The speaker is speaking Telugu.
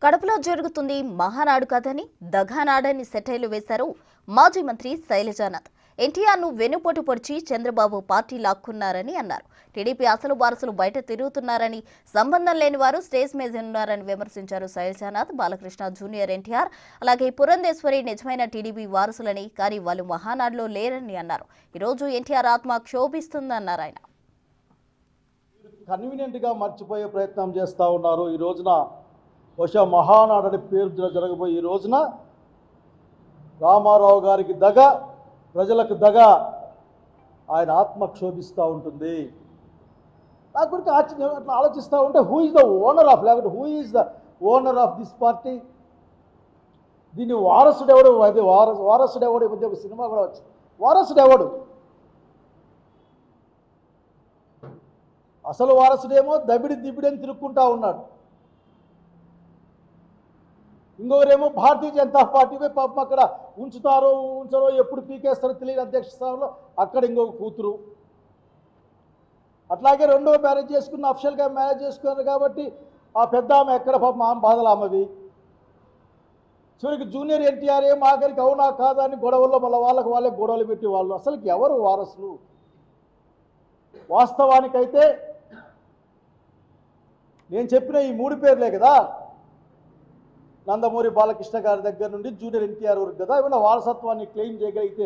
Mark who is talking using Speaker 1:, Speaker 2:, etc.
Speaker 1: కడపలో జరుగుతుంది మహానాడు కథని దఘానాడని సెటైలు వేశారు మాజీ మంత్రి శైలజానాథ్. ఎన్టీఆర్ను వెనుపోటు పొడిచి చంద్రబాబు పార్టీ లాక్కున్నారని అన్నారు. టీడీపీ అసలు వారసులు బయట తిరుగుతున్నారని, సంబంధం లేని వారు స్టేజ్ మీద ఉన్నారని విమర్శించారు శైలజానాథ్. బాలకృష్ణ జూనియర్ ఎన్టీఆర్, అలాగే పురంధేశ్వరి నిజమైన టీడీపీ వారసులని, కానీ వాళ్ళు మహానాడులో లేరని అన్నారు. ఈరోజు ఎన్టీఆర్ ఆత్మ క్షోభిస్తుందన్నారు ఆయన.
Speaker 2: కన్వీనియంట్గా మర్చిపోయే ప్రయత్నం చేస్తూ ఉన్నారు. ఈ రోజున బహుశా మహానాడు పేరు జరగబోయే ఈ రోజున రామారావు గారికి దగ, ప్రజలకు దగ, ఆయన ఆత్మ క్షోభిస్తూ ఉంటుంది. నాకు గురించి అట్లా ఆలోచిస్తూ ఉంటే who is the owner of, లేకపోతే who is the owner of this party, దీన్ని వారసుడెవడు, అది వారసుడెవడు. ఈ మధ్య ఒక సినిమా కూడా వచ్చింది, వారసుడెవడు. అసలు వారసుడేమో దిబిడి అని తిరుక్కుంటా ఉన్నాడు. ఇంకొకరేమో భారతీయ జనతా పార్టీపై పాపం అక్కడ ఉంచుతారో ఎప్పుడు పీకేస్తారో తెలియని అధ్యక్ష స్థానంలో అక్కడ ఇంకొక కూతురు. అట్లాగే రెండో మ్యారేజ్ చేసుకున్న, అఫిషియల్గా మ్యారేజ్ చేసుకున్నారు కాబట్టి ఆ పెద్ద ఆమె ఎక్కడ పాపం ఆమె బాధలు ఆమెవి. చివరికి జూనియర్ ఎన్టీఆర్ ఏం ఆఖరికి అవునా కాదా అని గొడవల్లో మళ్ళీ వాళ్ళే గొడవలు పెట్టి వాళ్ళు అసలుకి ఎవరు వారసులు. వాస్తవానికైతే నేను చెప్పిన ఈ మూడు పేర్లే కదా, నందమూరి బాలకృష్ణ గారి దగ్గర నుండి జూనియర్ ఎన్టీఆర్ వరకు కదా, ఏమైనా వారసత్వాన్ని క్లెయిమ్ చేయగలిగితే